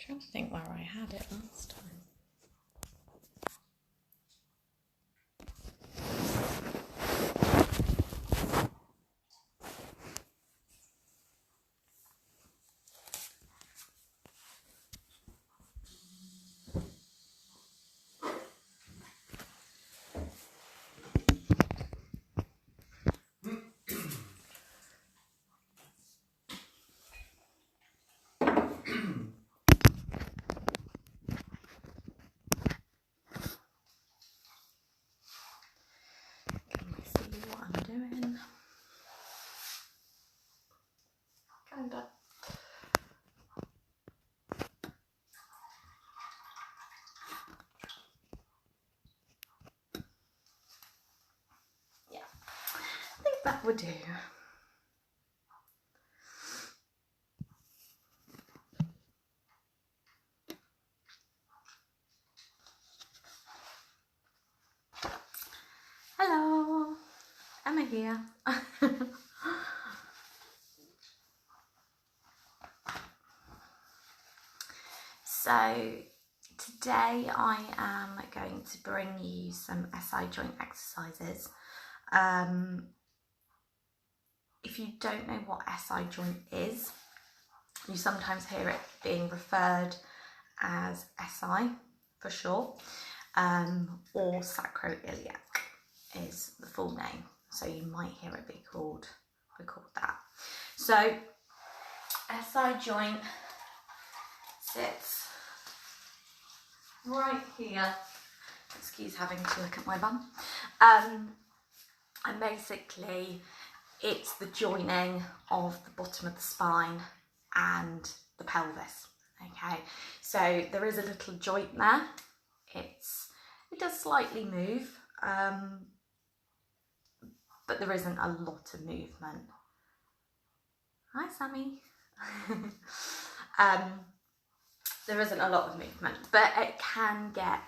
trying to think where I had it last time. Kinda. Yeah, I think that would do. Hello, Emma here. So today I am going to bring you some SI joint exercises. If you don't know what SI joint is, you sometimes hear it being referred as SI for short, or sacroilliac is the full name. So you might hear it be called that. So SI joint sits right here. Excuse having to look at my bum. And basically it's the joining of the bottom of the spine and the pelvis. Okay, so there is a little joint there. It does slightly move, but there isn't a lot of movement. Hi, Sammy. There isn't a lot of movement, but it can get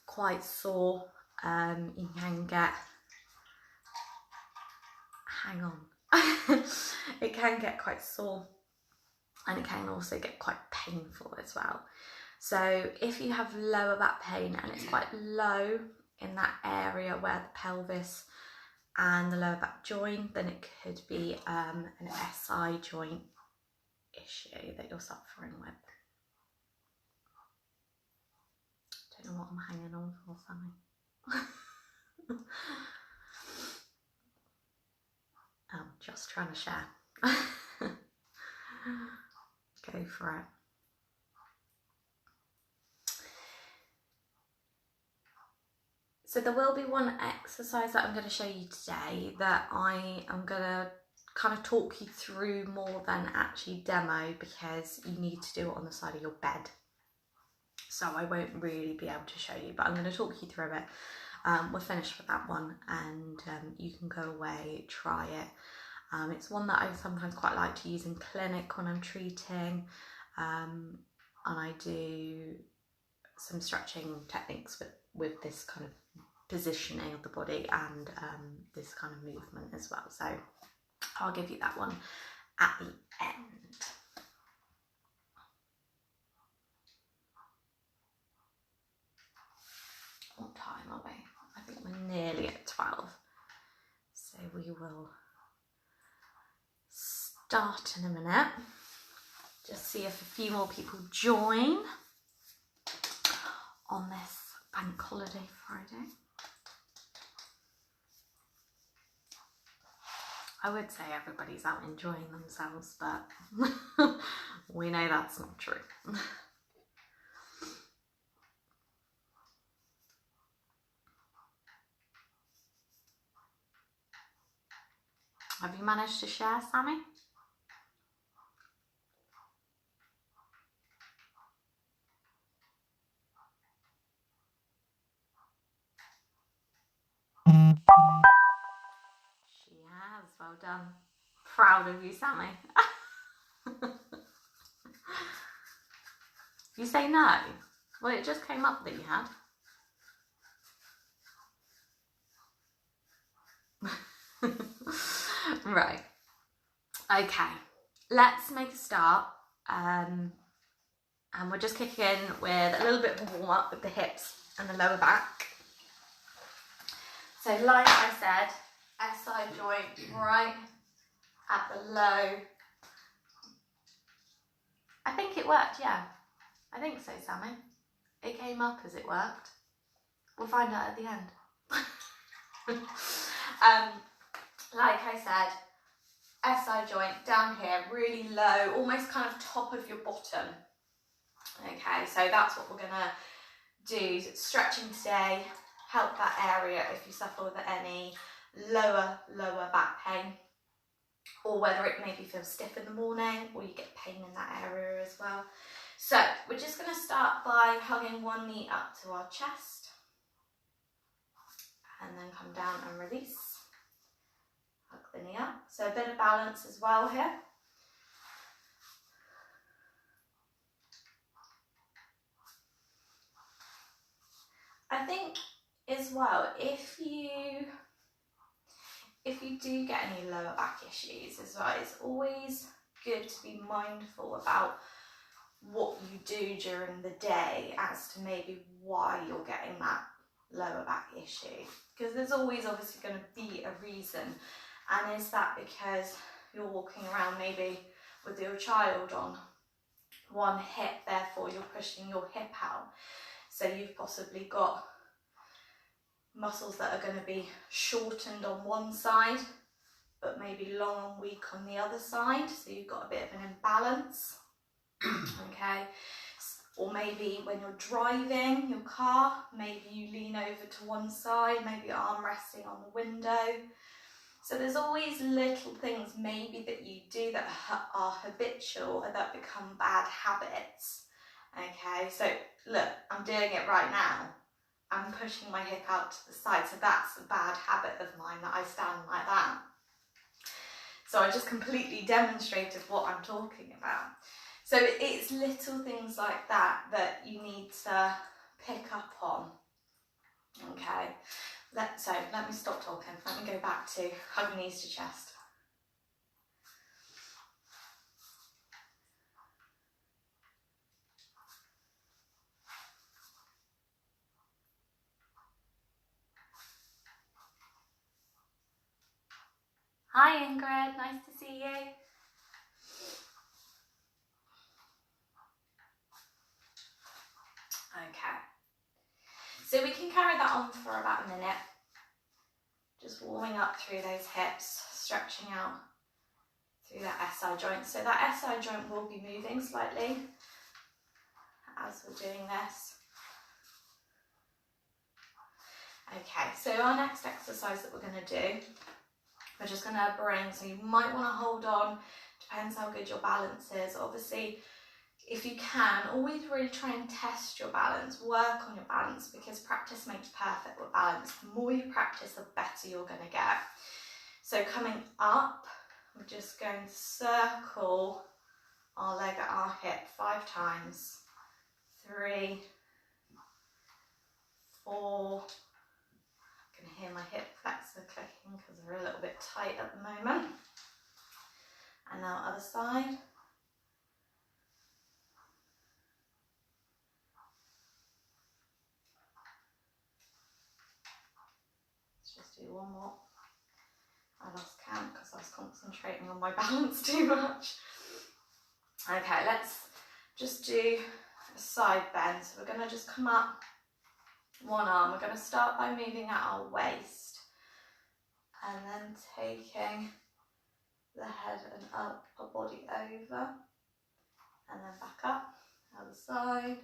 quite sore. You can get, hang on, it can get quite sore, and it can also get quite painful as well. So if you have lower back pain and it's quite low in that area where the pelvis and the lower back join, then it could be an SI joint issue that you're suffering with. Don't know what I'm hanging on for, Sammy. I'm just trying to share. Go for it. So there will be one exercise that I'm going to show you today that I am going to kind of talk you through more than actually demo, because you need to do it on the side of your bed. So I won't really be able to show you, but I'm going to talk you through it. We're finished with that one, and you can go away, try it. It's one that I sometimes quite like to use in clinic when I'm treating, and I do some stretching techniques with this kind of positioning of the body and this kind of movement as well. So I'll give you that one at the end. What time are we? I think we're nearly at 12. So we will start in a minute. Just see if a few more people join on this bank holiday Friday. I would say everybody's out enjoying themselves, but we know that's not true. Have you managed to share, Sammy? She has, well done. Proud of you, Sammy. You say no? Well, it just came up that you had. Right. Okay. Let's make a start. And we're just kicking in with a little bit of a warm up with the hips and the lower back. So like I said, SI joint right at the low. I think it worked, yeah. I think so, Sammy. It came up as it worked. We'll find out at the end. Like I said, SI joint down here, really low, almost kind of top of your bottom. Okay, so that's what we're gonna do. Stretching today, help that area if you suffer with any lower back pain, or whether it maybe feels stiff in the morning or you get pain in that area as well. So we're just gonna start by hugging one knee up to our chest and then come down and release. Hug the knee up. So a bit of balance as well here. I think as well, if you do get any lower back issues as well, it's always good to be mindful about what you do during the day as to maybe why you're getting that lower back issue, because there's always obviously going to be a reason. And is that because you're walking around maybe with your child on one hip, therefore you're pushing your hip out, so you've possibly got muscles that are going to be shortened on one side but maybe long and weak on the other side, so you've got a bit of an imbalance. Okay, or maybe when you're driving your car, maybe you lean over to one side, maybe arm resting on the window. So there's always little things maybe that you do that are habitual or that become bad habits. Okay, so look, I'm doing it right now. I'm pushing my hip out to the side, so that's a bad habit of mine, that I stand like that. So I just completely demonstrated what I'm talking about. So it's little things like that that you need to pick up on. Okay, so let me stop talking. Let me go back to hug knees to chest. Hi Ingrid, nice to see you. Okay, so we can carry that on for about a minute. Just warming up through those hips, stretching out through that SI joint. So that SI joint will be moving slightly as we're doing this. Okay, so our next exercise that we're going to do, we're just going to bring, so you might want to hold on, depends how good your balance is. Obviously, if you can, always really try and test your balance, work on your balance, because practice makes perfect with balance. The more you practice, the better you're going to get. So coming up, we're just going to circle our leg at our hip 5 times. 3, 4, I can hear my hip flexor clicking because they're a little bit tight at the moment. And now other side. Let's just do one more. I lost count because I was concentrating on my balance too much. Okay, let's just do a side bend. So we're going to just come up one arm. We're going to start by moving at our waist and then taking the head and up, our body over, and then back up, other side.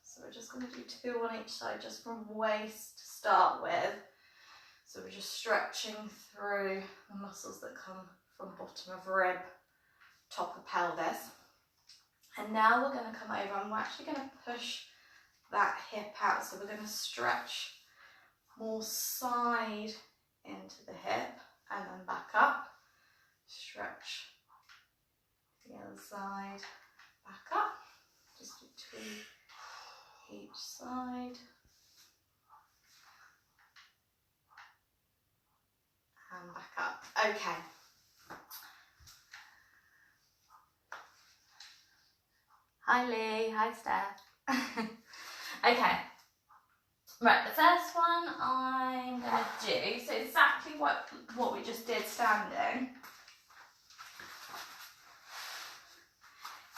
So we're just going to do 2 on each side, just from waist to start with. So we're just stretching through the muscles that come from bottom of rib, top of pelvis. And now we're going to come over and we're actually going to push that hip out. So we're going to stretch more side into the hip and then back up. Stretch the other side, back up. Just do 2 each side. And back up. Okay. Hi Lee, hi Steph. Okay, right, the first one I'm going to do, so exactly what we just did standing,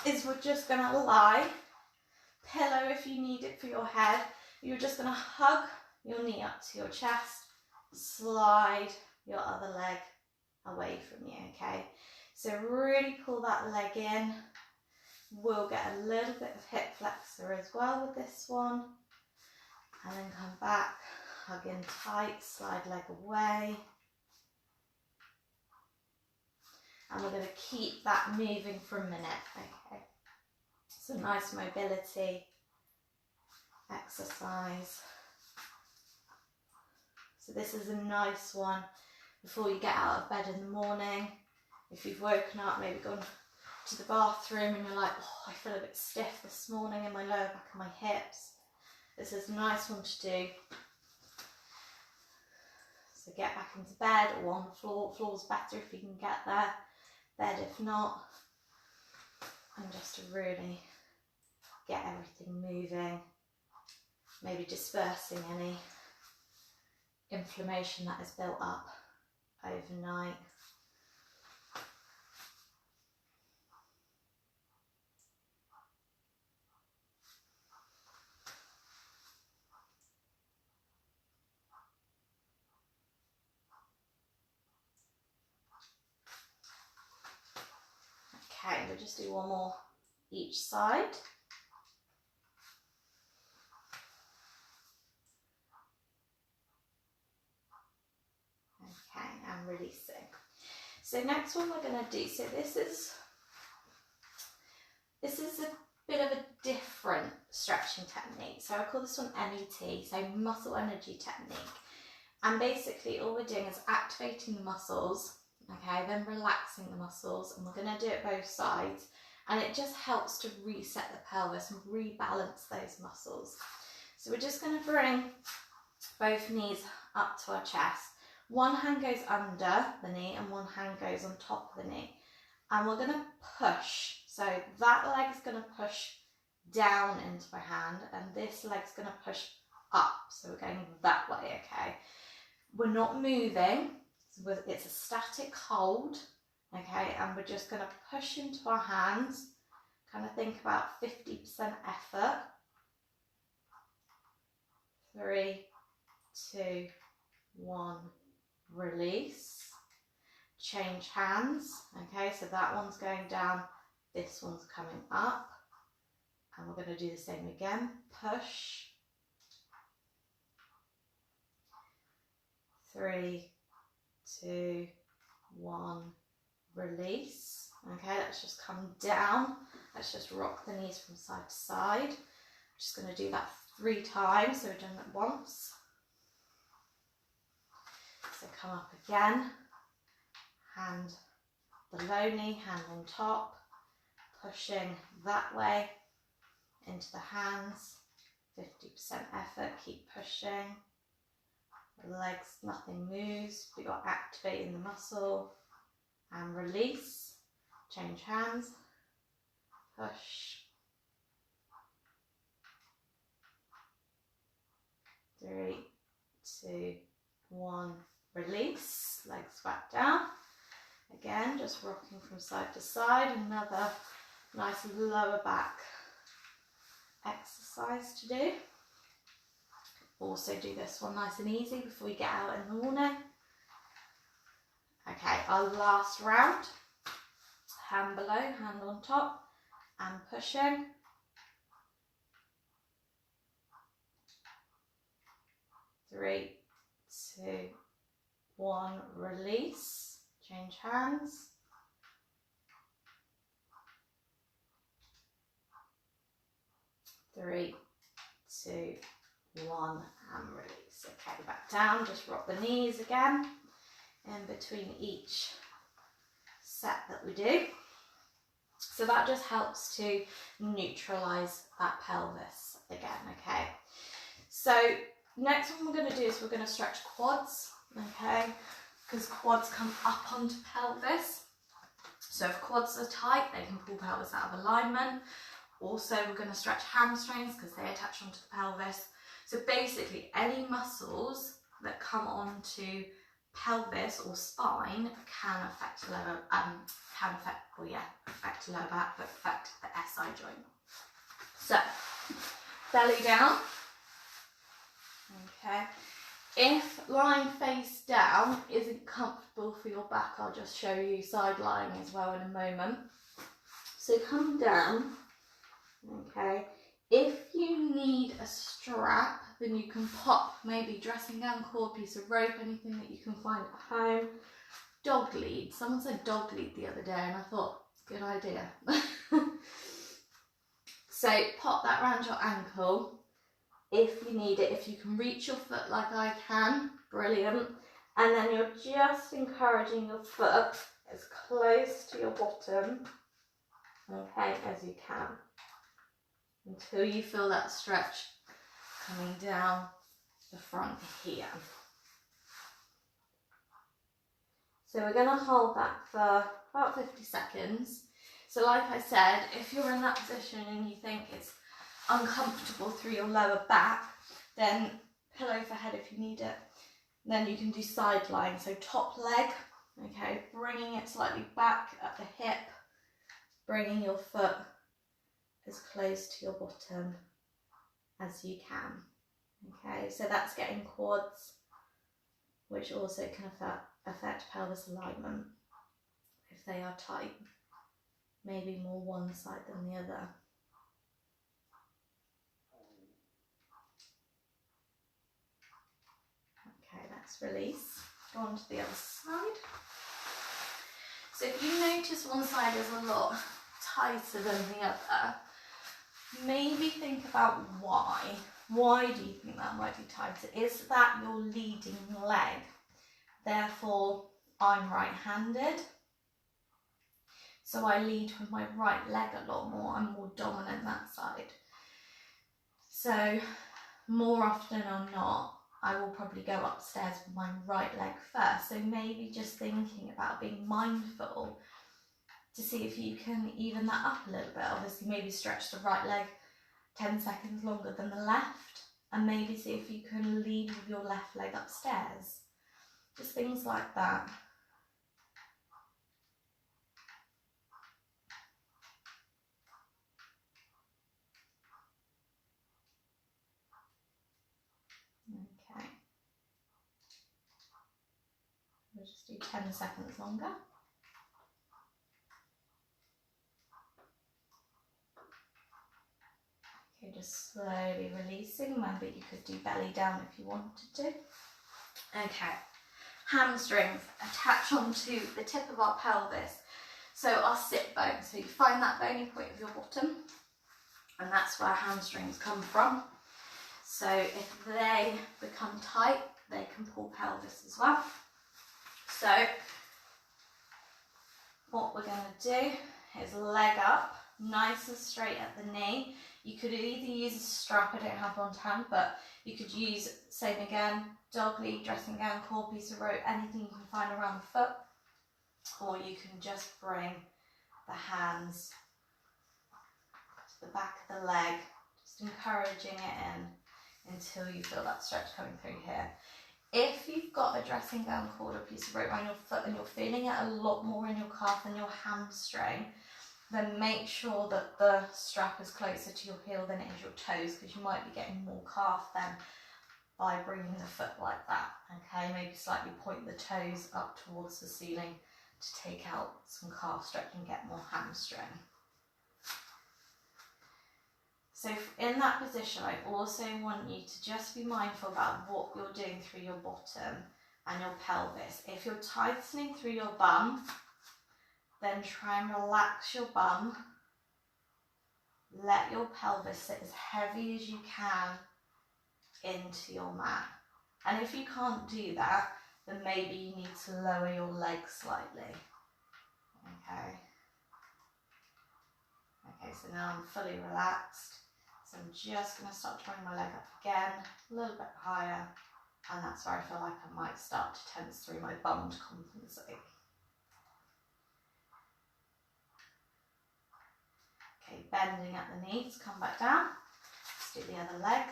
is we're just going to lie, pillow if you need it for your head. You're just going to hug your knee up to your chest, slide your other leg away from you, okay? So really pull that leg in. We'll get a little bit of hip flexor as well with this one. And then come back, hug in tight, slide leg away. And we're going to keep that moving for a minute, okay? So nice mobility exercise. So this is a nice one before you get out of bed in the morning. If you've woken up, maybe gone to the bathroom and you're like, oh, I feel a bit stiff this morning in my lower back and my hips. This is a nice one to do. So get back into bed or on the floor. Floor's better if you can get there. Bed if not. And just to really get everything moving. Maybe dispersing any inflammation that is built up overnight. Okay, we'll just do one more each side. Okay, and releasing. So next one we're going to do, so this is a bit of a different stretching technique. So I call this one MET, so muscle energy technique. And basically all we're doing is activating the muscles, okay, then relaxing the muscles, and we're going to do it both sides. And it just helps to reset the pelvis and rebalance those muscles. So we're just going to bring both knees up to our chest. One hand goes under the knee and one hand goes on top of the knee. And we're going to push. So that leg is going to push down into my hand and this leg's going to push up. So we're going that way, okay? We're not moving. It's a static hold, okay? And we're just going to push into our hands. Kind of think about 50% effort. 3, 2, 1, release. Change hands, okay? So that one's going down, this one's coming up. And we're going to do the same again. Push. 3, 2, 1, release. Okay, let's just come down. Let's just rock the knees from side to side. I'm just going to do that 3 times, so we've done it once. So come up again. Hand below knee, hand on top. Pushing that way into the hands. 50% effort, keep pushing. The legs, nothing moves, but you're activating the muscle. And release. Change hands. Push. 3, 2, 1, release. Legs back down. Again, just rocking from side to side. Another nice lower back exercise to do. Also do this one nice and easy before we get out in the morning. Okay, our last round. Hand below, hand on top, and pushing. 3, 2, 1, release. Change hands. 3, 2, 1, and release. Okay, back down, just rock the knees again in between each set that we do. So that just helps to neutralize that pelvis again, okay? So next one we're going to do is we're going to stretch quads, okay? Because quads come up onto pelvis. So if quads are tight, they can pull pelvis out of alignment. Also, we're going to stretch hamstrings because they attach onto the pelvis. So basically, any muscles that come onto pelvis or spine can affect lower, affect lower back, but affect the SI joint. So, belly down. Okay. If lying face down isn't comfortable for your back, I'll just show you side lying as well in a moment. So come down. Okay. If you need a strap, then you can pop maybe dressing gown, cord, piece of rope, anything that you can find at home. Dog lead. Someone said dog lead the other day and I thought, good idea. So pop that around your ankle if you need it. If you can reach your foot like I can, brilliant. And then you're just encouraging your foot as close to your bottom, okay, as you can, until you feel that stretch coming down the front here. So we're going to hold that for about 50 seconds. So like I said, if you're in that position and you think it's uncomfortable through your lower back, then pillow for head if you need it. Then you can do side lying, so top leg, okay, bringing it slightly back at the hip, bringing your foot as close to your bottom as you can. Okay, so that's getting quads, which also can affect pelvis alignment if they are tight, maybe more one side than the other. Okay, let's release. Go on to the other side. So if you notice one side is a lot tighter than the other, maybe think about why. Why do you think that might be tighter? Is that your leading leg? Therefore, I'm right-handed, so I lead with my right leg a lot more. I'm more dominant that side. So more often than not, I will probably go upstairs with my right leg first. So maybe just thinking about being mindful to see if you can even that up a little bit. Obviously, maybe stretch the right leg 10 seconds longer than the left, and maybe see if you can lead with your left leg upstairs. Just things like that. Okay. We'll just do 10 seconds longer. Okay, just slowly releasing. Remember, you could do belly down if you wanted to. Okay. Hamstrings attach onto the tip of our pelvis, so our sit bone. So you find that bony point of your bottom, and that's where hamstrings come from. So if they become tight, they can pull pelvis as well. So what we're going to do is leg up, nice and straight at the knee. You could either use a strap, I don't have one to hand, but you could use, same again, dog lead, dressing gown, cord, piece of rope, anything you can find around the foot. Or you can just bring the hands to the back of the leg, just encouraging it in until you feel that stretch coming through here. If you've got a dressing gown, cord, or piece of rope around your foot and you're feeling it a lot more in your calf than your hamstring, then make sure that the strap is closer to your heel than it is your toes, because you might be getting more calf then by bringing the foot like that. Okay, maybe slightly point the toes up towards the ceiling to take out some calf stretch and get more hamstring. So in that position, I also want you to just be mindful about what you're doing through your bottom and your pelvis. If you're tightening through your bum, then try and relax your bum. Let your pelvis sit as heavy as you can into your mat. And if you can't do that, then maybe you need to lower your legs slightly. Okay. Okay, so now I'm fully relaxed. So I'm just going to start drawing my leg up again, a little bit higher. And that's where I feel like I might start to tense through my bum to compensate. Okay, bending at the knees, come back down. Let's do the other leg.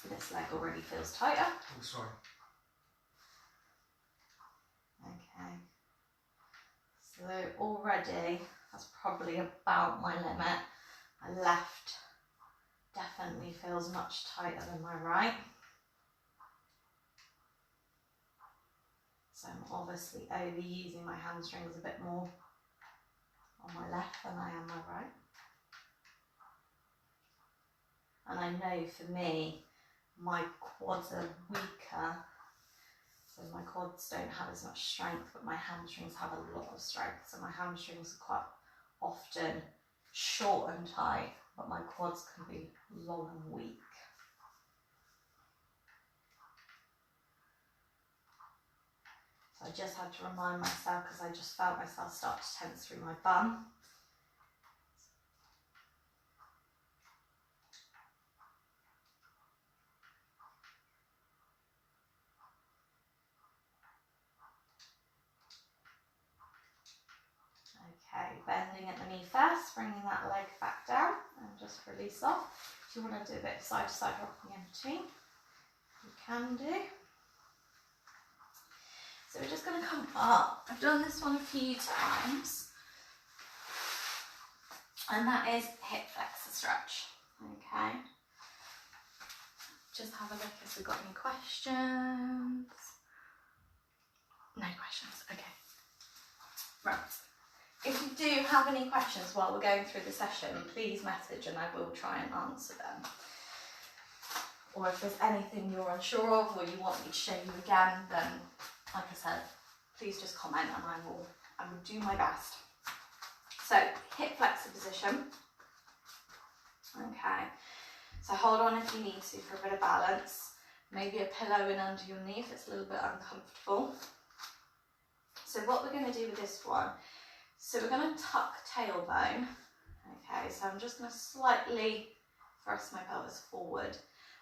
This leg already feels tighter. Oh, sorry. Okay. So already, that's probably about my limit. My left definitely feels much tighter than my right. So I'm obviously overusing my hamstrings a bit more on my left than I am my right. And I know for me, my quads are weaker, so my quads don't have as much strength, but my hamstrings have a lot of strength. So my hamstrings are quite often short and tight, but my quads can be long and weak. So I just had to remind myself, because I just felt myself start to tense through my bum. Okay, bending at the knee first, bringing that leg back down and just release off. If you want to do a bit of side to side rocking in between, you can do. So we're just going to come up. I've done this one a few times, and that is hip flexor stretch. Okay, just have a look if we've got any questions. No questions, okay. Right. If you do have any questions while we're going through the session, please message and I will try and answer them. Or if there's anything you're unsure of or you want me to show you again, then like I said, please just comment and I will do my best. So hip flexor position. Okay, so hold on if you need to for a bit of balance. Maybe a pillow in under your knee if it's a little bit uncomfortable. So what we're going to do with this one, so we're going to tuck tailbone. Okay, so I'm just going to slightly thrust my pelvis forward.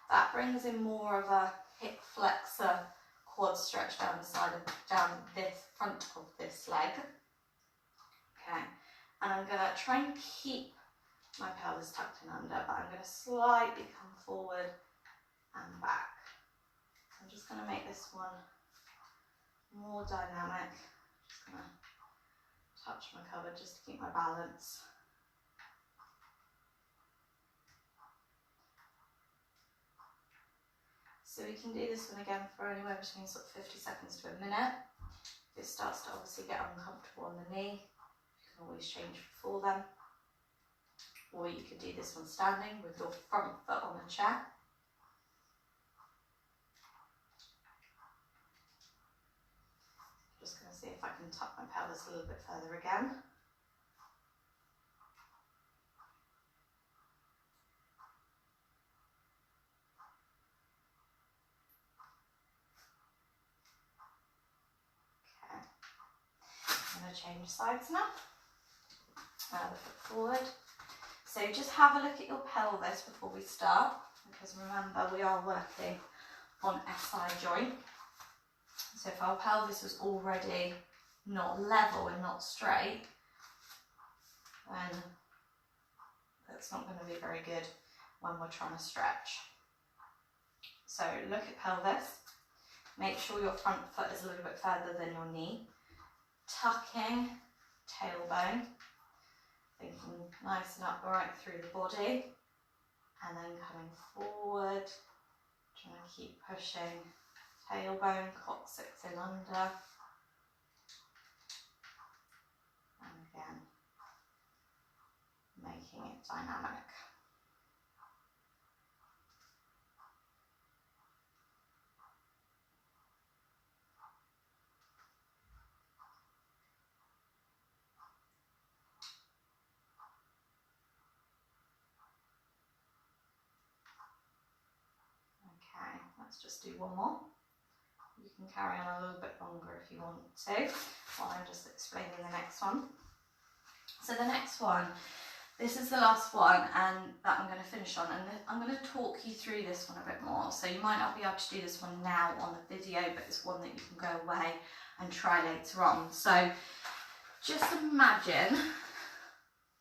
That brings in more of a hip flexor quad stretch down the side of, down this front of this leg. Okay, and I'm going to try and keep my pelvis tucked in under, but I'm going to slightly come forward and back. So I'm just going to make this one more dynamic. Just going to touch my cupboard just to keep my balance. So we can do this one again for anywhere between sort of 50 seconds to a minute. If it starts to obviously get uncomfortable on the knee, you can always change before then. Or you could do this one standing with your front foot on the chair. Just going to see if I can tuck my pelvis a little bit further again. Okay. I'm going to change sides now. The foot forward. So just have a look at your pelvis before we start, because remember we are working on SI joint. So if our pelvis was already not level and not straight, then that's not going to be very good when we're trying to stretch. So look at pelvis, make sure your front foot is a little bit further than your knee, tucking tailbone, thinking nice and upright through the body, and then coming forward, trying to keep pushing tailbone, coccyx in under, and again, making it dynamic. Okay, let's just do one more. You can carry on a little bit longer if you want to, while I'm just explaining the next one. So the next one, this is the last one and that I'm going to finish on, and I'm going to talk you through this one a bit more. So you might not be able to do this one now on the video, but it's one that you can go away and try later on. So just imagine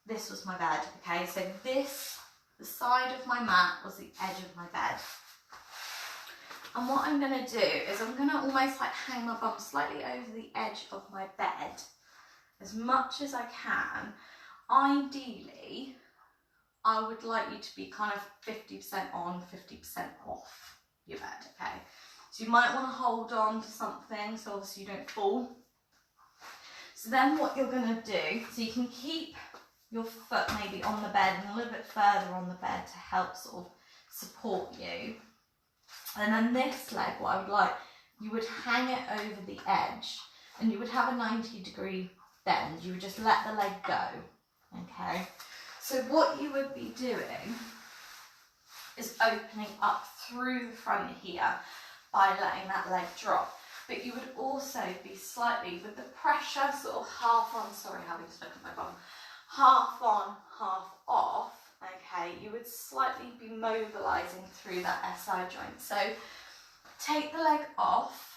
this was my bed, okay? So this, the side of my mat was the edge of my bed. And what I'm going to do is I'm going to almost like hang my bum slightly over the edge of my bed as much as I can. Ideally, I would like you to be kind of 50% on, 50% off your bed, okay? So you might want to hold on to something so obviously you don't fall. So then what you're going to do, so you can keep your foot maybe on the bed and a little bit further on the bed to help sort of support you. And then this leg, what I would like, you would hang it over the edge and you would have a 90-degree bend. You would just let the leg go, okay? So what you would be doing is opening up through the front here by letting that leg drop. But you would also be slightly, with the pressure sort of half on, sorry, having stuck at my bum, half on, half off, okay, you would slightly be mobilising through that SI joint. So take the leg off,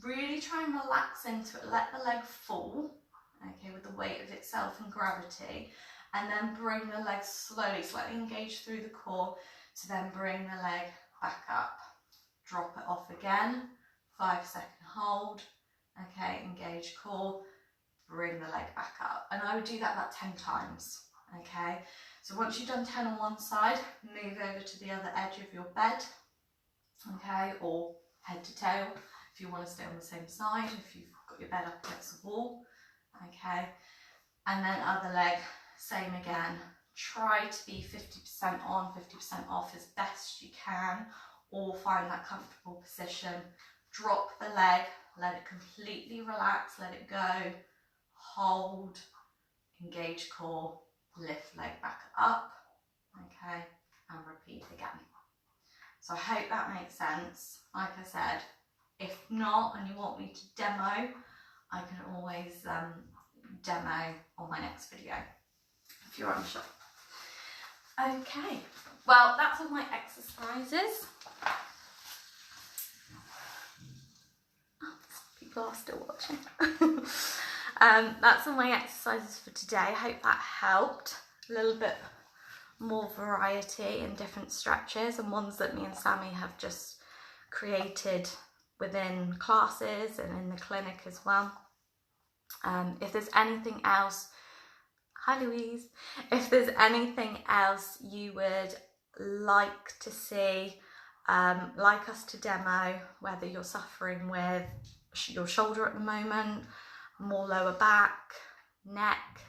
really try and relax into it, let the leg fall, okay, with the weight of itself and gravity, and then bring the leg slowly, slightly engage through the core, to then bring the leg back up, drop it off again, 5-second hold, okay, engage core, bring the leg back up. And I would do that about 10 times, okay? So once you've done 10 on one side, move over to the other edge of your bed, okay, or head to tail, if you want to stay on the same side, if you've got your bed up against the wall, okay? And then other leg, same again. Try to be 50% on, 50% off as best you can, or find that comfortable position. Drop the leg, let it completely relax, let it go, hold, engage core, lift leg back up, okay, and repeat again. So I hope that makes sense. Like I said, if not and you want me to demo, I can always demo on my next video if you're unsure. Okay, well, that's all my exercises. People are still watching. That's all my exercises for today. I hope that helped. A little bit more variety and different stretches, and ones that me and Sammy have just created within classes and in the clinic as well. If there's anything else, hi Louise, if there's anything else you would like to see, like us to demo, whether you're suffering with your shoulder at the moment, more lower back, neck,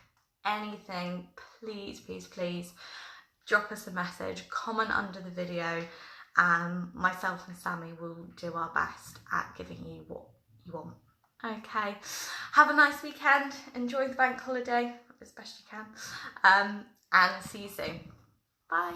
anything, please, please, please drop us a message, comment under the video, and myself and Sammy will do our best at giving you what you want. Okay, have a nice weekend, enjoy the bank holiday as best you can, and see you soon. Bye.